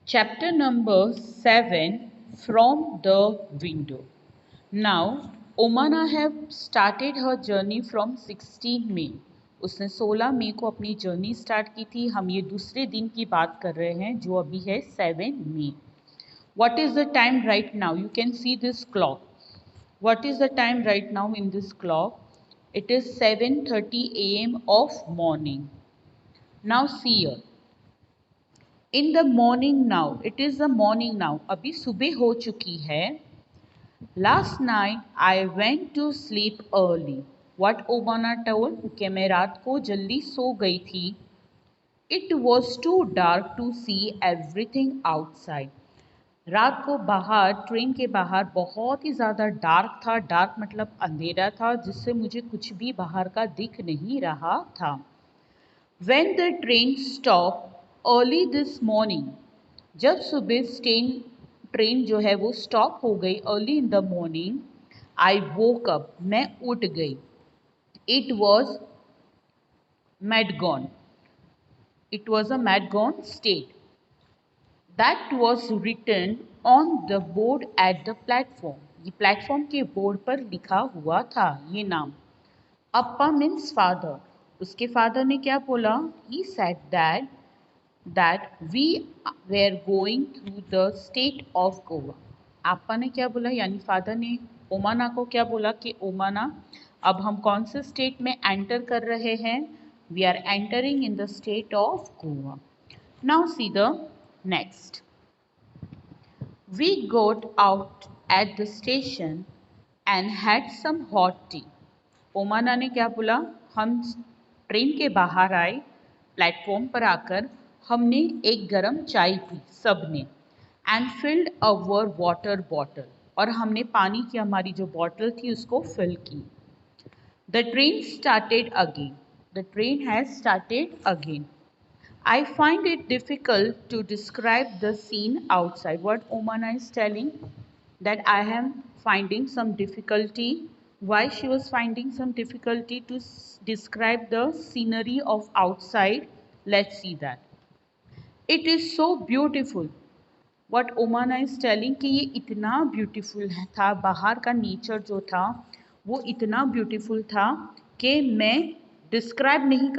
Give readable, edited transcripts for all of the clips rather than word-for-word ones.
Chapter number 7, From the Window. Now, Omana have started her journey from 16 May. उसने 16 मई को अपनी journey start की थी. हम ये दूसरे दिन की बात कर रहे हैं जो अभी है 7 मई. What is the time right now? You can see this clock. What is the time right now in this clock? It is 7:30 a.m. of morning. Now see here. In the morning now, it is the morning now. अभी सुबह हो चुकी है. Last night I went to sleep early. What Omana told? कि मैं रात को जल्दी सो गई थी. It was too dark to see everything outside. रात को बाहर ट्रेन के बाहर बहुत ही ज़्यादा डार्क था. डार्क मतलब अंधेरा था जिससे मुझे कुछ भी बाहर का दिख नहीं रहा था. When the train stopped early this morning, जब सुबह ट्रेन जो है वो स्टॉप हो गई early in the morning, I woke up, मैं उठ गई. It was madgone. It was a madgone state. That was written on the board at the platform. ये प्लेटफॉर्म के बोर्ड पर लिखा हुआ था ये नाम. Appa means father. उसके फादर ने क्या बोला? He said that we were going through the state of Goa. आपा ने क्या बोला? यानी फादर ने ओमाना को क्या बोला कि ओमाना अब हम कौन से स्टेट में एंटर कर रहे हैं? We are entering in the state of Goa. Now see the next. We got out at the station and had some hot tea. ओमाना ने क्या बोला? हम ट्रेन के बाहर आए. प्लेटफॉर्म पर आकर हमने एक गरम चाय पी सबने. And field our water bottle, और हमने पानी की हमारी जो बॉटल थी उसको फिल की. The train started again. The train has started again. I find it difficult to describe the scene outside. What Omana is telling, that I am finding some difficulty. Why she was finding some difficulty to describe the scenery of outside? Let's see that. It is so beautiful. What Omana is telling कि ये इतना beautiful था, बाहर का nature जो था वो इतना beautiful था कि मैं describe नहीं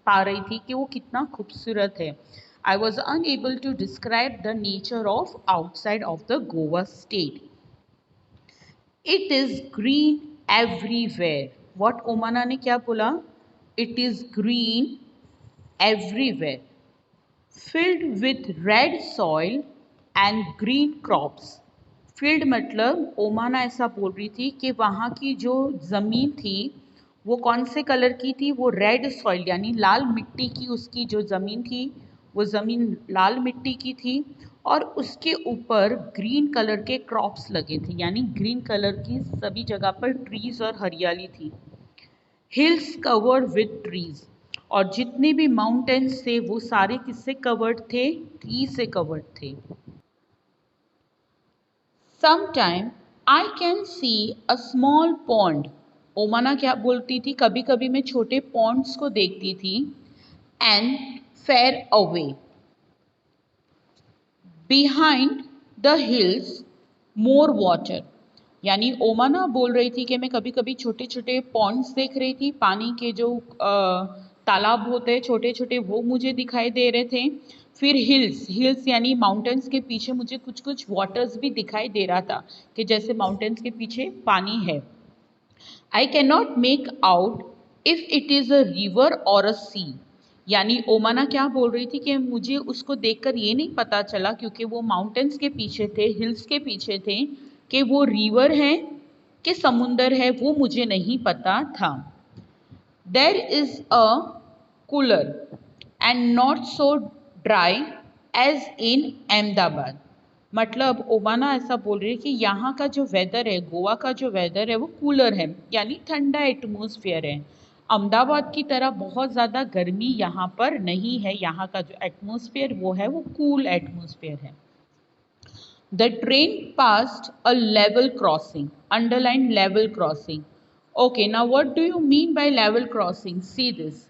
पा रही थी कि वो कितना खूबसूरत है. I was unable to describe the nature of outside of the Goa state. It is green everywhere. What Omana ने क्या बोला? It is green everywhere. Filled with red soil and green crops. Filled मतलब ओमाना ऐसा बोल रही थी कि वहाँ की जो ज़मीन थी वो कौन से कलर की थी? वो रेड सॉइल यानी लाल मिट्टी की उसकी जो ज़मीन थी वो ज़मीन लाल मिट्टी की थी, और उसके ऊपर ग्रीन कलर के क्रॉप्स लगे थे यानी ग्रीन कलर की सभी जगह पर ट्रीज और हरियाली थी. हिल्स कवर्ड विथ ट्रीज, और जितने भी माउंटेन्स थे वो सारे किससे कवर्ड थे? ट्री से कवर्ड थे. Sometime I can see a small pond. ओमाना क्या बोलती थी? कभी कभी मैं छोटे पॉन्ड्स को देखती थी. And far away behind the hills more water. यानी ओमाना बोल रही थी कि मैं कभी कभी छोटे छोटे पॉन्ड्स देख रही थी. पानी के जो तालाब होते हैं छोटे छोटे वो मुझे दिखाई दे रहे थे. फिर हिल्स यानी माउंटेन्स के पीछे मुझे कुछ कुछ वाटर्स भी दिखाई दे रहा था कि जैसे माउंटेन्स के पीछे पानी है. I can not make out if it is a river और अ सी. यानी ओमाना क्या बोल रही थी कि मुझे उसको देखकर ये नहीं पता चला क्योंकि वो माउंटेन्स के पीछे थे, हिल्स के पीछे थे, कि वो रिवर है कि समुंदर है वो मुझे नहीं पता था. There is a cooler and not so dry as in Ahmedabad. मतलब ओमाना ऐसा बोल रही है कि यहाँ का जो वेदर है, गोवा का जो वेदर है वो कूलर है यानी ठंडा एटमॉस्फेयर है. अहमदाबाद की तरह बहुत ज़्यादा गर्मी यहाँ पर नहीं है. यहाँ का जो एटमॉस्फेयर वो है वो कूल एटमॉस्फेयर है. The train passed a level crossing. Underline level crossing. Okay, now what do you mean by level crossing? See this.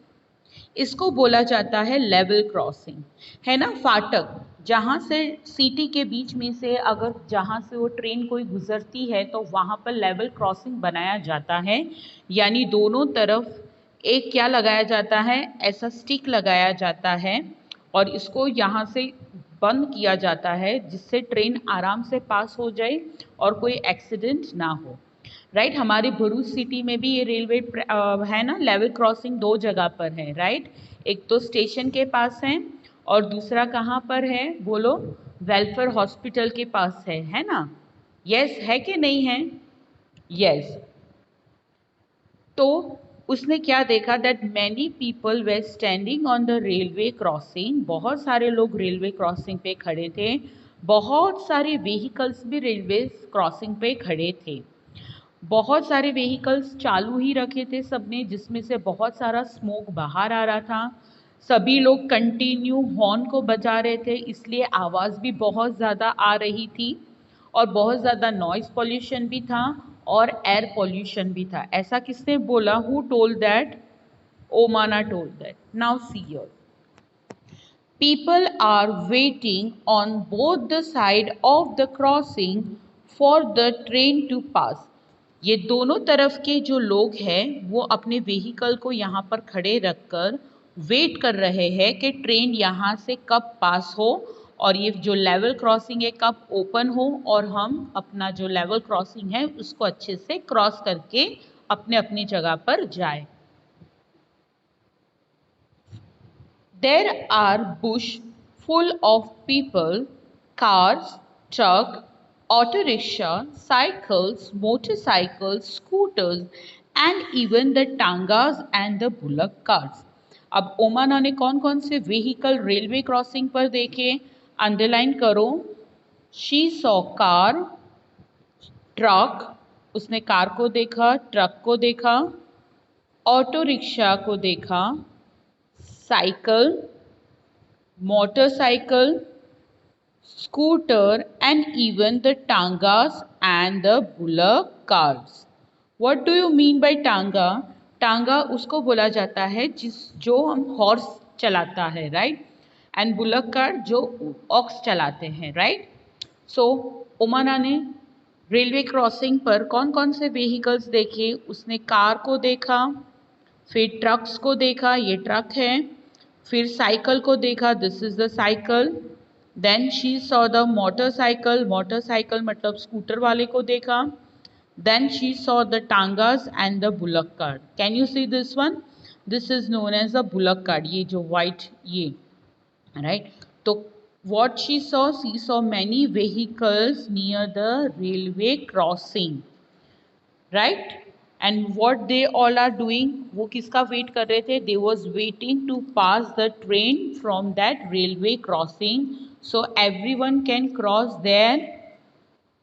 इसको बोला जाता है लेवल क्रॉसिंग, है ना. फाटक जहाँ से सिटी के बीच में से अगर जहाँ से वो ट्रेन कोई गुजरती है तो वहाँ पर लेवल क्रॉसिंग बनाया जाता है, यानी दोनों तरफ एक क्या लगाया जाता है, ऐसा स्टिक लगाया जाता है और इसको यहाँ से बंद किया जाता है जिससे ट्रेन आराम से पास हो जाए और कोई एक्सीडेंट ना हो। राइट, हमारे भरूच सिटी में भी ये रेलवे है ना, लेवल क्रॉसिंग 2 जगह पर है। राइट, एक तो स्टेशन के पास है और दूसरा कहाँ पर है बोलो, वेलफेयर हॉस्पिटल के पास है ना। यस है कि नहीं है? यस। तो उसने क्या देखा, that many people way standing on the railway crossing, बहुत सारे लोग रेलवे क्रॉसिंग पे खड़े थे, बहुत सारे व्हीकल्स भी रेलवे क्रॉसिंग पे खड़े थे, बहुत सारे व्हीकल्स चालू ही रखे थे सबने, जिसमें से बहुत सारा स्मोक बाहर आ रहा था। सभी लोग कंटिन्यू हॉर्न को बजा रहे थे, इसलिए आवाज़ भी बहुत ज़्यादा आ रही थी और बहुत ज़्यादा नॉइस पॉल्यूशन भी था और एयर पॉल्यूशन भी था। ऐसा किसने बोला? Who told that? Omana told that. Now see here, people are waiting on both the side of the crossing for the train to pass। ये दोनों तरफ के जो लोग हैं वो अपने व्हीकल को यहाँ पर खड़े रखकर वेट कर रहे हैं कि ट्रेन यहाँ से कब पास हो और ये जो लेवल क्रॉसिंग है कब ओपन हो और हम अपना जो लेवल क्रॉसिंग है उसको अच्छे से क्रॉस करके अपने अपनी जगह पर जाए। There are bush full of people, cars, truck, auto rickshaw, cycles, motorcycles, scooters, and even the tangas and the bullock carts। अब ओमाना ने कौन कौन से व्हीकल रेलवे क्रॉसिंग पर देखे? अंडरलाइन करो। शी सॉ कार, ट्रक, उसने कार को देखा, ट्रक को देखा, ऑटो रिक्शा को देखा, cycle, motorcycle, scooter, and even the tangas and the bullock carts। What do you mean by tanga? टांगा उसको बोला जाता है जो हम हॉर्स चलाता है, राइट, एंड बुलक कार्ट जो ऑक्स चलाते हैं, राइट। सो ओमाना ने रेलवे क्रॉसिंग पर कौन कौन से व्हीकल्स देखे? उसने कार को देखा, फिर ट्रक्स को देखा, ये ट्रक है, फिर साइकिल को देखा, this is the cycle, then she saw the motorcycle, motorcycle मतलब स्कूटर वाले को देखा, then she saw the tongas and the bullock cart. Can you see this one? This is known as the bullock cart, ये जो white ये, right. तो what she saw many vehicles near the railway crossing, right? And what they all are doing, वो किसका wait कर रहे थे? They was waiting to pass the train from that railway crossing, so everyone can cross their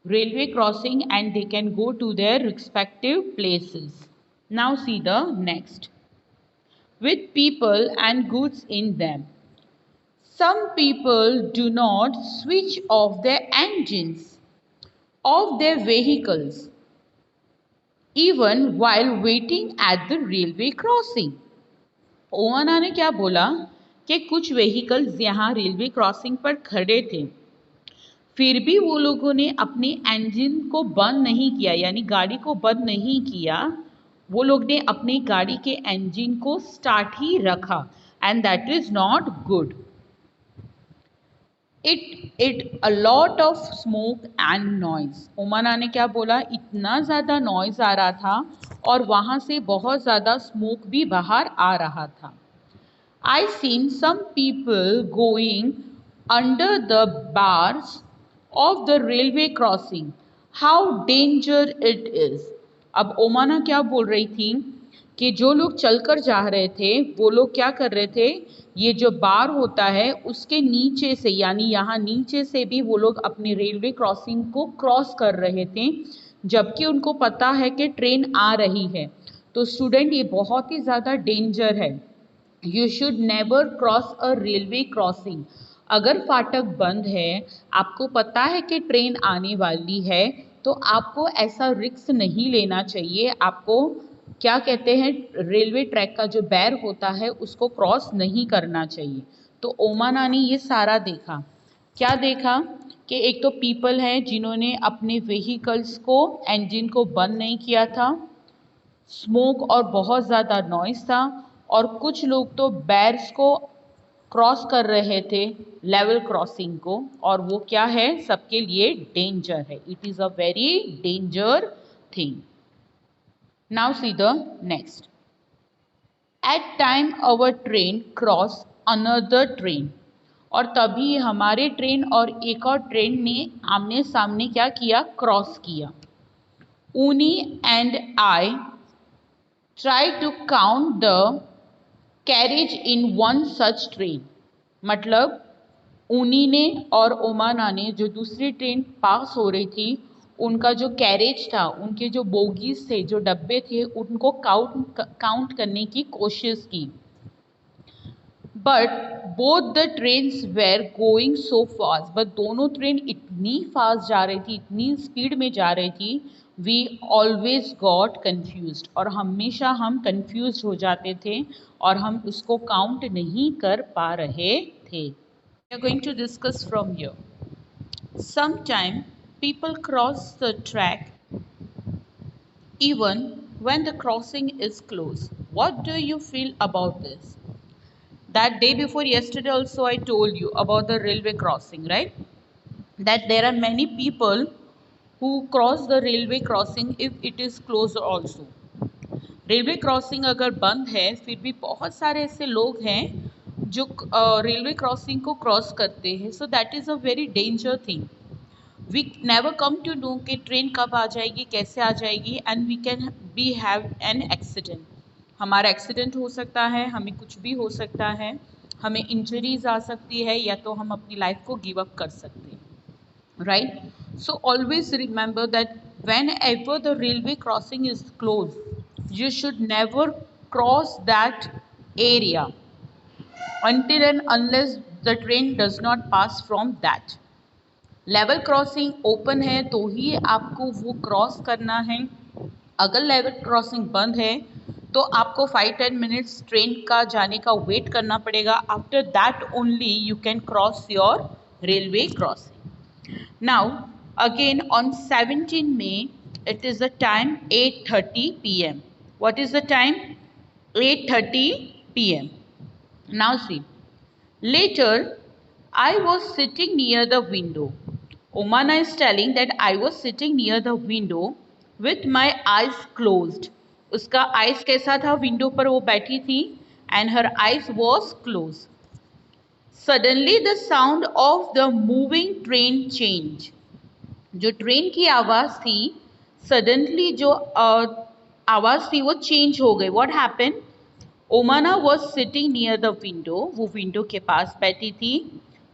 railway crossing and they can go to their respective places। Now see the next, with people and goods in them। Some people do not switch off their engines of their vehicles even while waiting at the railway crossing। ओमाना ने क्या बोला कि कुछ vehicles यहाँ railway crossing पर खड़े थे, फिर भी वो लोगों ने अपने इंजन को बंद नहीं किया, यानी गाड़ी को बंद नहीं किया, वो लोग ने अपनी गाड़ी के इंजन को स्टार्ट ही रखा, and that is not good. It a lot of smoke and noise. Omana ने क्या बोला? इतना ज़्यादा नॉइज आ रहा था और वहाँ से बहुत ज़्यादा स्मोक भी बाहर आ रहा था। I seen some people going under the bars of the railway crossing, how danger it is. अब ओमाना क्या बोल रही थी कि जो लोग चलकर जा रहे थे वो लोग क्या कर रहे थे, ये जो बार होता है उसके नीचे से, यानी यहाँ नीचे से भी वो लोग अपनी रेलवे क्रॉसिंग को क्रॉस कर रहे थे, जबकि उनको पता है कि ट्रेन आ रही है। तो स्टूडेंट ये बहुत ही ज़्यादा डेंजर है। You should never cross a railway crossing. अगर फाटक बंद है, आपको पता है कि ट्रेन आने वाली है, तो आपको ऐसा रिस्क नहीं लेना चाहिए। आपको क्या कहते हैं, रेलवे ट्रैक का जो बैर होता है उसको क्रॉस नहीं करना चाहिए। तो ओमाना ने ये सारा देखा। क्या देखा कि एक तो पीपल हैं जिन्होंने अपने व्हीकल्स को इंजन को बंद नहीं किया था, स्मोक और बहुत ज़्यादा नॉइस था, और कुछ लोग तो बैर्स को क्रॉस कर रहे थे, लेवल क्रॉसिंग को, और वो क्या है, सबके लिए डेंजर है. It is a very danger thing. Now see the next. At time our train cross another train. और तभी हमारे ट्रेन और एक और ट्रेन ने आमने सामने क्या किया, क्रॉस किया. Unni and I try to count the carriage in one such train. मतलब ऊनी ने और ओमाना ने, जो दूसरी ट्रेन पास हो रही थी, उनका जो कैरेज था, उनके जो बोगीज थे, जो डब्बे थे, उनको काउंट करने की कोशिश की. But both the trains were going so fast. But दोनों ट्रेन इतनी फास्ट जा रही थी, इतनी स्पीड में जा रही थी, वी ऑलवेज गॉट कन्फ्यूज. और हमेशा हम कन्फ्यूज हो जाते थे और हम उसको काउंट नहीं कर पा रहे थे. We are going to discuss from here. Sometimes people cross the track even when the crossing is closed. What do you feel about this? That day before yesterday also I told you about the railway crossing, right? That there are many people who cross the railway crossing if it is closed also. Railway crossing अगर बंद है फिर भी बहुत सारे ऐसे लोग हैं जो रेलवे क्रॉसिंग को क्रॉस करते हैं. So that is a very danger thing. We never come to know कि ट्रेन कब आ जाएगी, कैसे आ जाएगी, and we can be have an accident. हमारा एक्सीडेंट हो सकता है, हमें कुछ भी हो सकता है, हमें इंजरीज आ सकती है, या तो हम अपनी लाइफ को गिव अप कर सकते हैं. Right? So always remember that whenever the railway crossing is closed, you should never cross that area until and unless the train does not pass from that. Level crossing open है तो ही आपको वो cross करना है. अगर level crossing बंद है तो आपको 5-10 मिनट्स ट्रेन का जाने का वेट करना पड़ेगा. After that only you can cross your railway crossing. Now, again on 17 May, it is the time 8:30 p.m. What is the time? 8:30 p.m. Now see, later I was sitting near the window. Omana is telling that I was sitting near the window with my eyes closed. उसका eyes कैसा था? Window पर वो बैठी थी and her eyes was closed. Suddenly the sound of the moving train changed. जो train की आवाज़ थी, सडनली जो आवाज़ थी वो चेंज हो गई. What happen? Omana was sitting near the window. वो विंडो के पास बैठी थी.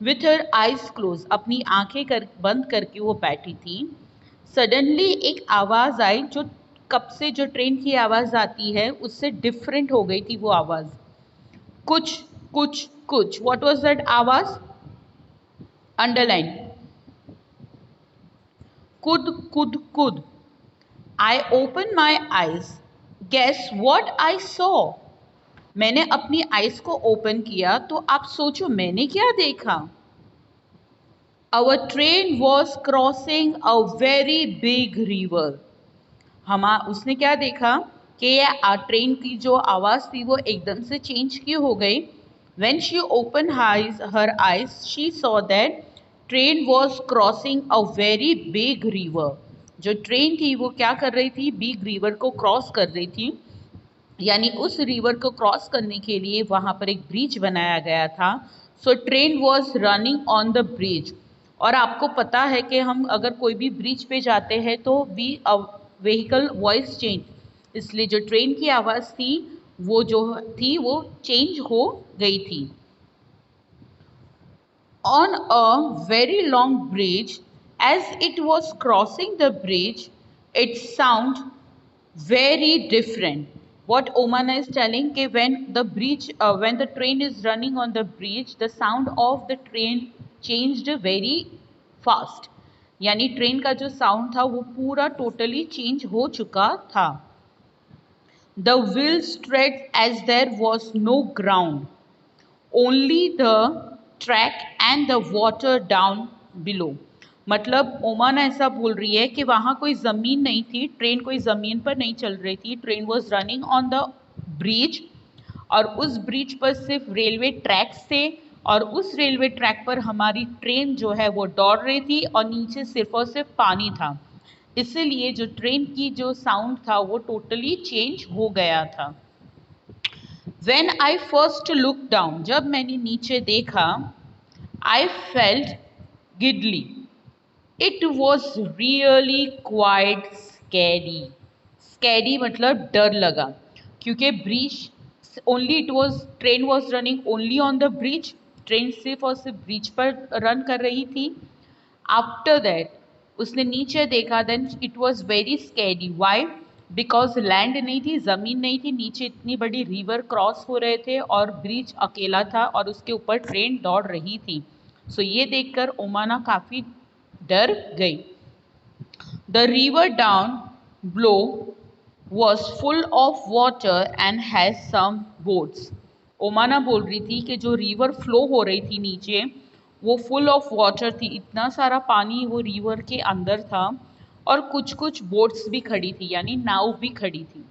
विथ हर आइज क्लोज, अपनी आंखें बंद करके वो बैठी थी. सडनली एक आवाज़ आई जो कब से जो ट्रेन की आवाज़ आती है उससे डिफरेंट हो गई थी वो आवाज़. कुछ कुछ कुछ. व्हाट वाज दैट आवाज़? Underline. Kud, kud, kud. I opened my eyes. Guess what I saw? मैंने अपनी आइज को ओपन किया तो आप सोचो मैंने क्या देखा? Our train was crossing a very big river. उसने क्या देखा कि ट्रेन की जो आवाज़ थी वो एकदम से चेंज क्यों हो गई? When she opened her eyes, she saw that train was crossing a very big river. जो ट्रेन थी वो क्या कर रही थी? बिग रिवर को क्रॉस कर रही थी. यानी उस रिवर को क्रॉस करने के लिए वहाँ पर एक ब्रिज बनाया गया था. So train was running on the bridge. और आपको पता है कि हम अगर कोई भी ब्रिज पे जाते हैं तो व्हीकल वॉइस चेंज, इसलिए जो ट्रेन की आवाज़ थी वो जो थी वो चेंज हो गई थी. On a very long bridge, as it was crossing the bridge, it sound very different. What Omana is telling कि when the train is running on the bridge, the sound of the train changed very fast. यानी train का जो sound था वो पूरा totally change हो चुका था. The wheels stretched as there was no ground. Only the track and the water down below. मतलब ओमाना ऐसा बोल रही है कि वहाँ कोई ज़मीन नहीं थी, ट्रेन कोई ज़मीन पर नहीं चल रही थी, train was running on the bridge और उस ब्रिज पर सिर्फ रेलवे ट्रैक्स थे और उस रेलवे ट्रैक पर हमारी ट्रेन जो है वो दौड़ रही थी और नीचे सिर्फ और सिर्फ पानी था, इसीलिए जो ट्रेन की जो साउंड था वो टोटली चेंज हो गया था। When I first looked down, जब मैंने नीचे देखा, I felt giddy. It was really quite scary. Scary मतलब डर लगा, क्योंकि bridge only it was train was running only on the bridge, train सिर्फ और सिर्फ ब्रिज पर रन कर रही थी। आफ्टर दैट उसने नीचे देखा, then it was very scary. Why? Because land नहीं थी, ज़मीन नहीं थी, नीचे इतनी बड़ी रिवर क्रॉस हो रहे थे और ब्रिज अकेला था और उसके ऊपर ट्रेन दौड़ रही थी। सो ये देखकर ओमाना काफ़ी डर गई। The river down below was full of water and has some boats. Omana बोल रही थी कि जो रिवर फ्लो हो रही थी नीचे वो फुल ऑफ वाटर थी, इतना सारा पानी वो रिवर के अंदर था और कुछ कुछ बोट्स भी खड़ी थी, यानी नाव भी खड़ी थी।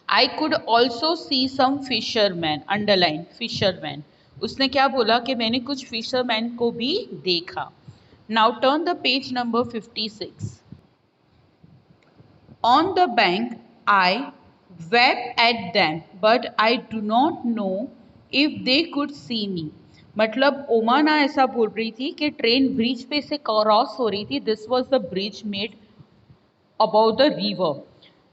I could also see some fisherman, underline fisherman. उसने क्या बोला कि मैंने कुछ फिशरमैन को भी देखा। Now turn the page number 56। On the bank, I wept at them, but I do not know if they could see me. मतलब ओमाना ऐसा बोल रही थी कि ट्रेन ब्रिज पे से क्रॉस हो रही थी। This was the bridge made about the river.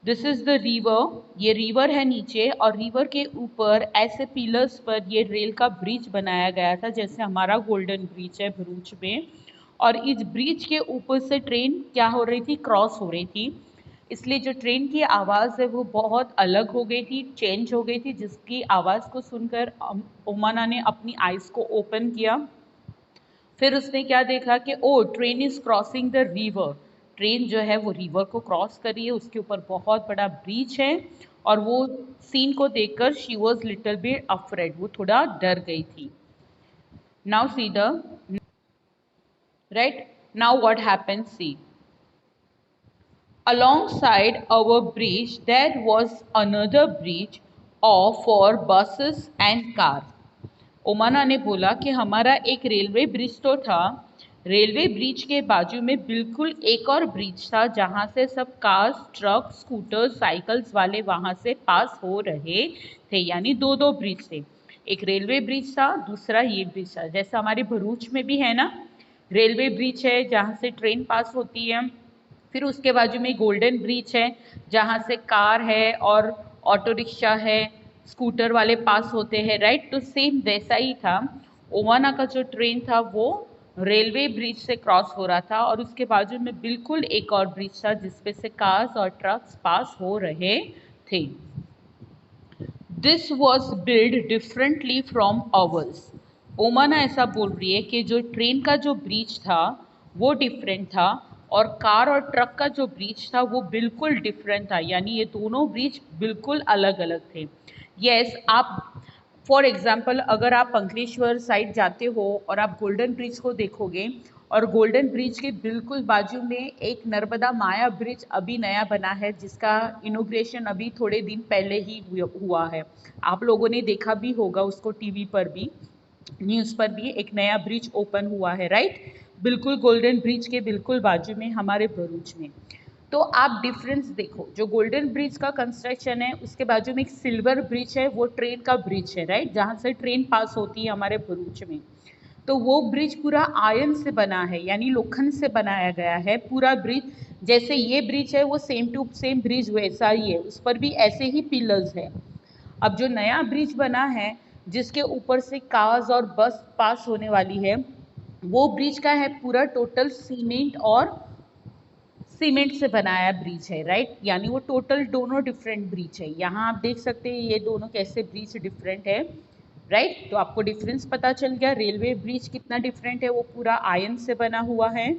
This is the river, ये रिवर है नीचे और रिवर के ऊपर ऐसे पिलर्स पर ये रेल का ब्रिज बनाया गया था, जैसे हमारा गोल्डन ब्रिज है भरूच में। और इस ब्रिज के ऊपर से ट्रेन क्या हो रही थी, क्रॉस हो रही थी, इसलिए जो ट्रेन की आवाज़ है वो बहुत अलग हो गई थी, चेंज हो गई थी, जिसकी आवाज़ को सुनकर ओमाना ने अपनी आइज़ को ओपन किया। फिर उसने क्या देखा कि oh train is crossing the river, train जो है वो रिवर को क्रॉस कर रही है, उसके ऊपर बहुत बड़ा ब्रिज है। और वो सीन को देखकर she was little bit afraid, वो थोड़ा डर गई थी। Now see the right, now what happened, see alongside our bridge there was another bridge for buses and cars. ओमाना ने बोला कि हमारा एक रेलवे ब्रिज तो था, रेलवे ब्रिज के बाजू में बिल्कुल एक और ब्रिज था जहाँ से सब कार्स, ट्रक, स्कूटर, साइकिल्स वाले वहाँ से पास हो रहे थे, यानी दो दो ब्रिज थे। एक रेलवे ब्रिज था, दूसरा ये ब्रिज था। जैसे हमारे भरूच में भी है ना, रेलवे ब्रिज है जहाँ से ट्रेन पास होती है, फिर उसके बाजू में गोल्डन ब्रिज है जहाँ से कार है और ऑटो रिक्शा है, स्कूटर वाले पास होते हैं, राइट। तो सेम वैसा ही था, ओमाना का जो ट्रेन था वो रेलवे ब्रिज से क्रॉस हो रहा था और उसके बाजू में बिल्कुल एक और ब्रिज था जिसपे से कार्स और ट्रक्स पास हो रहे थे। This was build differently from ours. Omana ऐसा बोल रही है कि जो ट्रेन का जो ब्रिज था वो डिफरेंट था और कार और ट्रक का जो ब्रिज था वो बिल्कुल डिफरेंट था, यानी ये दोनों ब्रिज बिल्कुल अलग अलग थे। यस, आप फॉर एग्जांपल अगर आप अंकलेश्वर साइड जाते हो और आप गोल्डन ब्रिज को देखोगे और गोल्डन ब्रिज के बिल्कुल बाजू में एक नर्मदा माया ब्रिज अभी नया बना है जिसका इनॉग्रेशन अभी थोड़े दिन पहले ही हुआ है। आप लोगों ने देखा भी होगा उसको, टीवी पर भी, न्यूज़ पर भी एक नया ब्रिज ओपन हुआ है, राइट, बिल्कुल गोल्डन ब्रिज के बिल्कुल बाजू में हमारे भरूच में। तो आप डिफरेंस देखो, जो गोल्डन ब्रिज का कंस्ट्रक्शन है उसके बाजू में एक सिल्वर ब्रिज है, वो ट्रेन का ब्रिज है, राइट, जहाँ से ट्रेन पास होती है हमारे भरूच में। तो वो ब्रिज पूरा आयरन से बना है, यानी लोखंड से बनाया गया है पूरा ब्रिज। जैसे ये ब्रिज है वो सेम टू सेम ब्रिज वैसा ही है, उस पर भी ऐसे ही पिलर्स है। अब जो नया ब्रिज बना है जिसके ऊपर से कार्स और बस पास होने वाली है, वो ब्रिज का है पूरा टोटल सीमेंट से बनाया ब्रिज है, राइट, यानी वो टोटल दोनों डिफरेंट ब्रिज है। यहाँ आप देख सकते हैं ये दोनों कैसे ब्रिज डिफरेंट है, राइट। तो आपको डिफरेंस पता चल गया, रेलवे ब्रिज कितना डिफरेंट है, वो पूरा आयरन से बना हुआ है,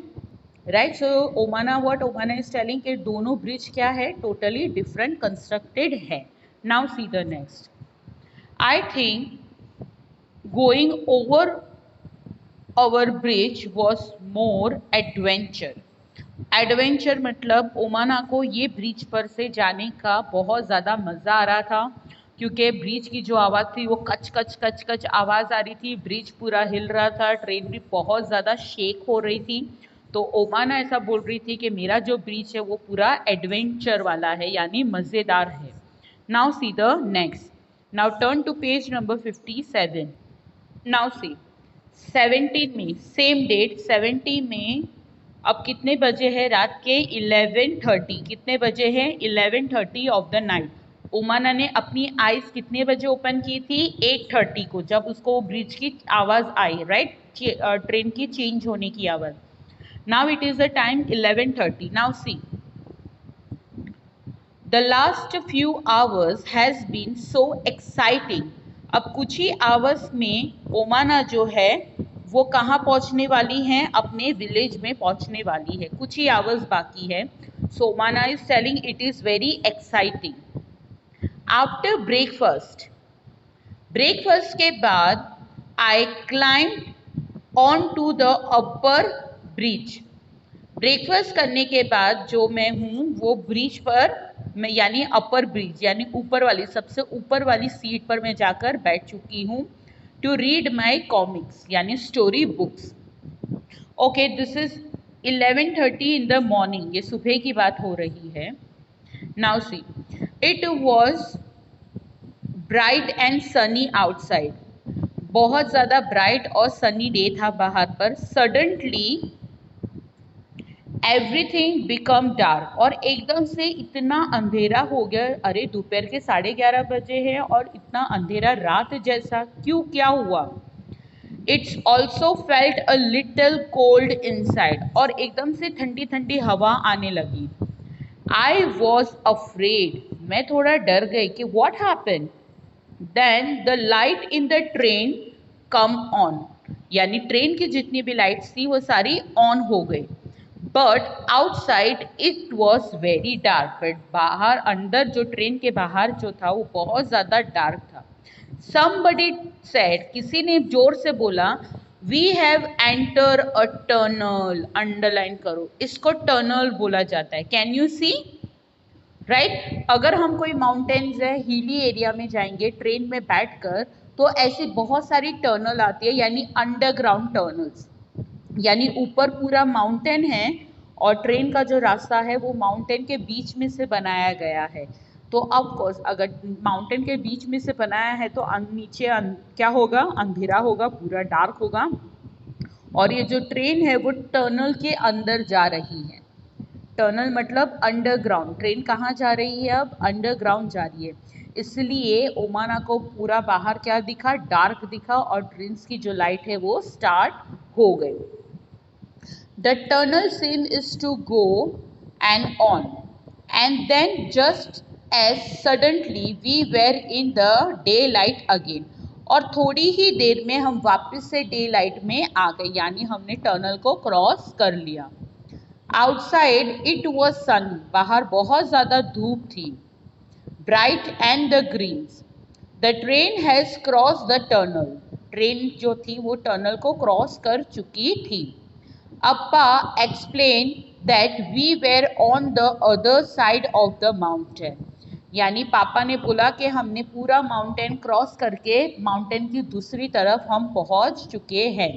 right. So Omana is telling कि दोनों ब्रिज क्या है, टोटली डिफरेंट कंस्ट्रक्टेड है। Now see the next. I think going over our bridge was more adventure. Adventure मतलब ओमाना को ये ब्रिज पर से जाने का बहुत ज़्यादा मज़ा आ रहा था, क्योंकि ब्रिज की जो आवाज़ थी वो कच कच कच कच आवाज़ आ रही थी, ब्रिज पूरा हिल रहा था, ट्रेन भी बहुत ज़्यादा शेक हो रही थी। तो ओमाना ऐसा बोल रही थी कि मेरा जो ब्रिज है वो पूरा एडवेंचर वाला है, यानी मज़ेदार है। Now see the next. Now turn to page number 57। Now see 17 में, सेम डेट 17 में, अब कितने बजे है? रात के 11:30। कितने बजे हैं? 11:30 ऑफ द नाइट। ओमाना ने अपनी आईज कितने बजे ओपन की थी? 8:30 को, जब उसको ब्रिज की आवाज़ आई, राइट, ट्रेन की चेंज होने की आवाज़। Now it is the time 11:30। Now see the last few hours has been so exciting. अब कुछ ही आवर्स में ओमाना जो है वो कहाँ पहुँचने वाली हैं? अपने विलेज में पहुँचने वाली है, कुछ ही आवर्स बाकी है। So Omana is telling it is very exciting. After breakfast के बाद I climb on to the upper bridge. Breakfast करने के बाद जो मैं हूँ वो ब्रिज पर, मैं यानी अपर ब्रिज यानी ऊपर वाली, सबसे ऊपर वाली सीट पर मैं जाकर बैठ चुकी हूँ। टू रीड माई कॉमिक्स यानी story books. Okay, this is 11:30 in the morning, ये सुबह की बात हो रही है। Now see it was bright and Sunny outside. बहुत ज़्यादा ब्राइट और सनी डे था बाहर पर। सडनली एवरीथिंग बिकम डार्क, और एकदम से इतना अंधेरा हो गया। अरे दोपहर के 11:30 बजे हैं और इतना अंधेरा, रात जैसा क्यों, क्या हुआ? It's also felt a little cold inside, और एकदम से ठंडी ठंडी हवा आने लगी। आई वॉज अफ्रेड, मैं थोड़ा डर गई कि what happen. Then the light in the train come on, यानी ट्रेन की जितनी भी लाइट्स थी वो सारी ऑन हो गई। But outside it was very dark, but बाहर, अंदर जो ट्रेन के बाहर जो था वो बहुत ज़्यादा डार्क था। समबडी सेड, किसी ने जोर से बोला, we have enter a tunnel. Underline करो, इसको टनल बोला जाता है। Can you see, right? अगर हम कोई माउंटेन्स है, हिली एरिया में जाएंगे ट्रेन में बैठकर, तो ऐसी बहुत सारी टनल आती है, यानी अंडरग्राउंड टनल्स, यानी ऊपर पूरा माउंटेन है और ट्रेन का जो रास्ता है वो माउंटेन के बीच में से बनाया गया है। तो ऑफ कोर्स अगर माउंटेन के बीच में से बनाया है तो नीचे क्या होगा? अंधेरा होगा, पूरा डार्क होगा। और ये जो ट्रेन है वो टनल के अंदर जा रही है। टनल मतलब अंडरग्राउंड। ट्रेन कहाँ जा रही है? अब अंडरग्राउंड जा रही है। इसलिए ओमाना को पूरा बाहर क्या दिखा? डार्क दिखा, और ट्रेन की जो लाइट है वो स्टार्ट हो गई। The tunnel seems to go and on, and then just as suddenly we were in the daylight again. और थोड़ी ही देर में हम वापस से डे लाइट में आ गए, यानी हमने टनल को क्रॉस कर लिया। आउटसाइड इट वॉज सनी, बाहर बहुत ज़्यादा धूप थी। Bright and the greens, the train has cross the tunnel, train जो थी वो टनल को क्रॉस कर चुकी थी। Appa explained that we were on the other side of the mountain. यानी पापा ने बोला कि हमने पूरा माउंटेन क्रॉस करके माउंटेन की दूसरी तरफ हम पहुंच चुके हैं।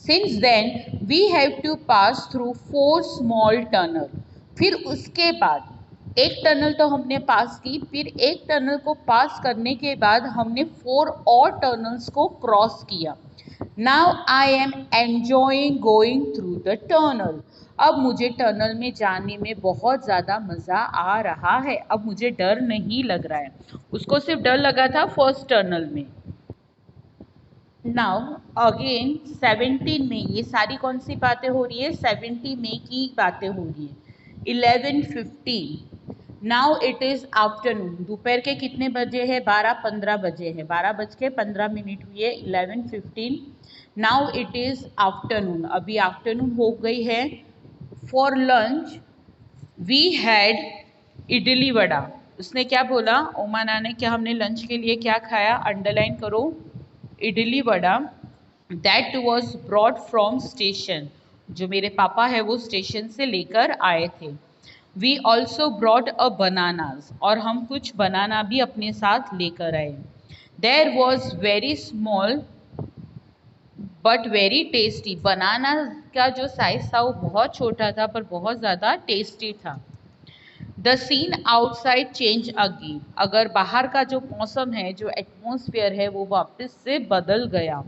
Since then we have to pass through 4 small tunnel. फिर उसके बाद एक टनल तो हमने पास की, फिर एक टनल को पास करने के बाद हमने 4 और टनल्स को क्रॉस किया। Now I am enjoying going through the tunnel. अब मुझे टनल में जाने में बहुत ज़्यादा मज़ा आ रहा है, अब मुझे डर नहीं लग रहा है। उसको सिर्फ डर लगा था फर्स्ट टनल में। नाउ अगेन 17 में, ये सारी कौन सी बातें हो रही है? 17 में की बातें हो रही है। 11:15, नाउ इट इज़ आफ्टरनून, दोपहर के कितने बजे है? 12:15 बजे है, 12:15 हुई है। 11:15, नाउ इट इज़ आफ्टरनून, अभी आफ्टरनून हो गई है। For lunch we had idli vada. उसने क्या बोला? ओमाना ने, क्या हमने लंच के लिए क्या खाया? अंडरलाइन करो, idli vada. That was broad from station, जो मेरे पापा है वो स्टेशन से लेकर आए थे। We also brought a bananas, और हम कुछ बनाना भी अपने साथ लेकर आए। There was very small but very tasty, banana का जो साइज था वो बहुत छोटा था पर बहुत ज़्यादा टेस्टी था। The scene outside change again, अगर बाहर का जो मौसम है, जो एटमॉस्फेयर है, वो वापस से बदल गया।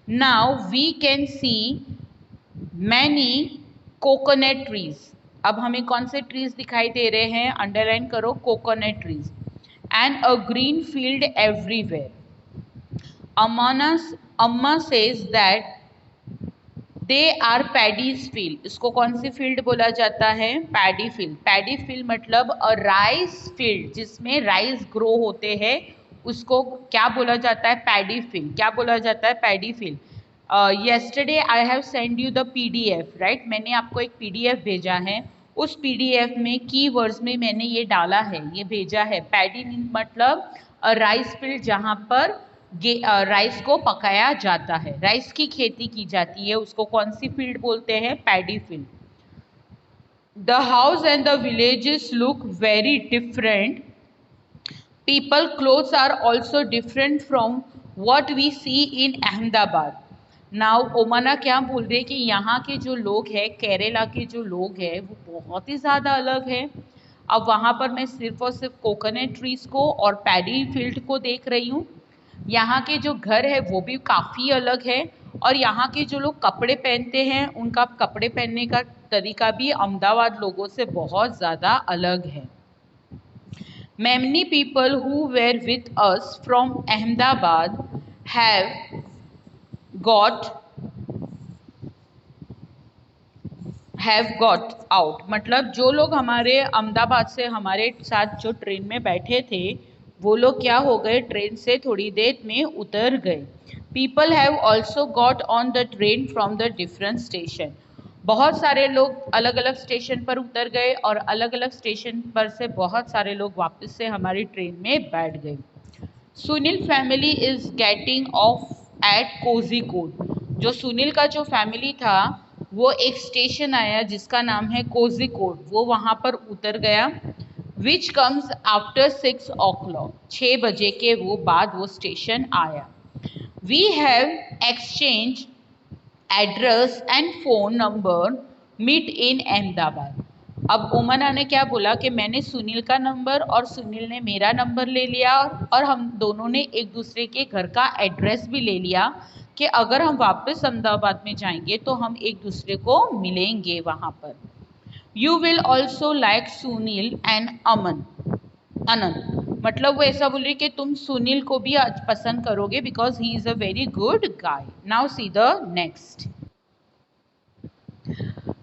Now we can see many coconut trees, अब हमें कौन से ट्रीज दिखाई दे रहे हैं, अंडरलाइन करो, coconut trees. And a green field everywhere. Amma says that they are paddies field, इसको कौन सी फील्ड बोला जाता है, पैडी फील्ड। पैडी फील्ड मतलब अ राइस फील्ड, जिसमें राइस ग्रो होते हैं, उसको क्या बोला जाता है, पैडी फील्ड। क्या बोला जाता है, paddy field. Yesterday I have send you the PDF, right, मैंने आपको एक PDF भेजा है। उस PDF में कीवर्ड्स में मैंने ये डाला है, ये भेजा है। पैडी मतलब राइस फील्ड, जहाँ पर राइस को पकाया जाता है, राइस की खेती की जाती है, उसको कौन सी फील्ड बोलते हैं, paddy field. The house and the villages look very different, people clothes are also different from what we see in Ahmedabad. Now Omana क्या बोल रहे हैं कि यहाँ के जो लोग हैं, केरला के जो लोग हैं, वो बहुत ही ज़्यादा अलग है। अब वहाँ पर मैं सिर्फ और सिर्फ कोकोनट ट्रीज को और पैडी फील्ड को देख रही हूँ। यहाँ के जो घर है वो भी काफ़ी अलग है, और यहाँ के जो लोग कपड़े पहनते हैं, उनका कपड़े पहनने का तरीका भी अहमदाबाद लोगों से बहुत ज़्यादा अलग है। Many people who were with us from Ahmedabad got out, मतलब जो लोग हमारे अहमदाबाद से हमारे साथ जो ट्रेन में बैठे थे, वो लोग क्या हो गए, ट्रेन से थोड़ी देर में उतर गए। People have also got on the train from the different station, बहुत सारे लोग अलग अलग स्टेशन पर उतर गए, और अलग अलग स्टेशन पर से बहुत सारे लोग वापस से हमारी ट्रेन में बैठ गए। Sunil family is getting off at Kozhikode, जो सुनील का जो फैमिली था वो एक स्टेशन आया जिसका नाम है कोझिकोड, वो वहाँ पर उतर गया। विच कम्स आफ्टर 6 o'clock, 6 बजे के वो बाद वो स्टेशन आया। We have exchange address and phone number, meet in Ahmedabad. अब ओमना ने क्या बोला कि मैंने सुनील का नंबर और सुनील ने मेरा नंबर ले लिया, और हम दोनों ने एक दूसरे के घर का एड्रेस भी ले लिया कि अगर हम वापस अहमदाबाद में जाएंगे तो हम एक दूसरे को मिलेंगे वहाँ पर। You will also like Sunil and Anand, मतलब वो ऐसा बोल रही कि तुम सुनील को भी आज पसंद करोगे, because he is a very good guy. Now see the next.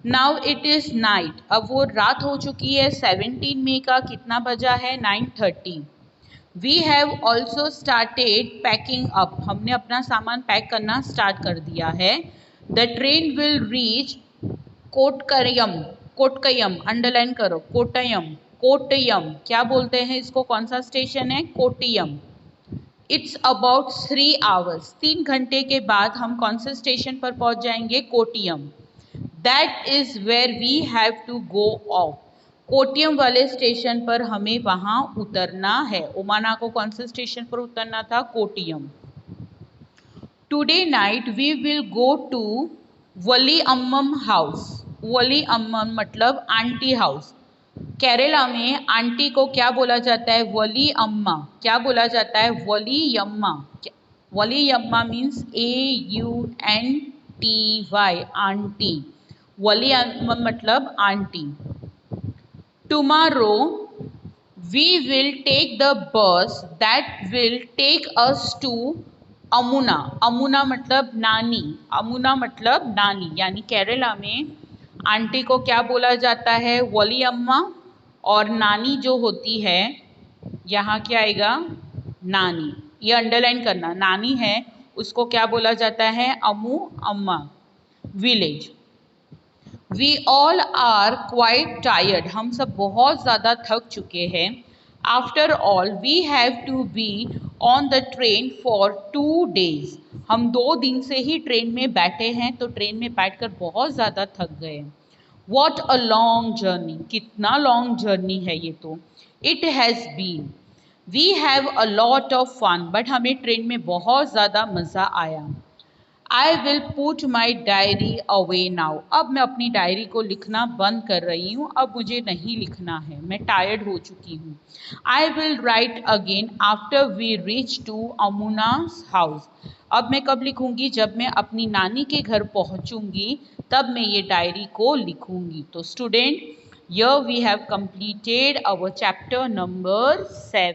Now it is night, अब वो रात हो चुकी है। 17 मई का कितना बजा है, 9:30। We have also started packing up, हमने अपना सामान पैक करना स्टार्ट कर दिया है। The train will reach Kottayam, underline करो, कोटयम क्या बोलते हैं इसको, कौन सा स्टेशन है, कोटियम। इट्स अबाउट 3 hours, 3 घंटे के बाद हम कौन से स्टेशन पर पहुंच जाएंगे, Kottayam. That is where we have to go off, Kottayam वाले स्टेशन पर हमें वहां उतरना है। ओमाना को कौन से स्टेशन पर उतरना था, Kottayam. Today night we will go to Valli Ammam house, Valli Ammam मतलब आंटी हाउस। केरला में आंटी को क्या बोला जाता है, वली अम्मा। क्या बोला जाता है, वली यम्मा। वली यम्मा मीन्स AUNTY, आंटी। वली अम्मा मतलब aunty. Tomorrow we will take the bus that will take us to Amuna. Amuna मतलब नानी, अमुना मतलब नानी, यानी केरला में आंटी को क्या बोला जाता है, वली अम्मा, और नानी जो होती है, यहाँ क्या आएगा, नानी। ये अंडरलाइन करना, नानी है उसको क्या बोला जाता है, अम्मू अम्मा। Village, we all are quite tired, हम सब बहुत ज़्यादा थक चुके हैं। After all we have to be on the train for 2 days, हम 2 दिन से ही ट्रेन में बैठे हैं, तो ट्रेन में बैठकर बहुत ज़्यादा थक गए। वॉट अ लॉन्ग जर्नी, कितना लॉन्ग जर्नी है ये तो। It has been, we have a lot of fun, but हमें ट्रेन में बहुत ज़्यादा मज़ा आया। I will put my diary away now, अब मैं अपनी डायरी को लिखना बंद कर रही हूँ, अब मुझे नहीं लिखना है, मैं टायर्ड हो चुकी हूँ। I will write again after we reach to Amuna's house, अब मैं कब लिखूंगी, जब मैं अपनी नानी के घर पहुंचूंगी तब मैं ये डायरी को लिखूंगी। तो student, here we have completed our chapter number 7.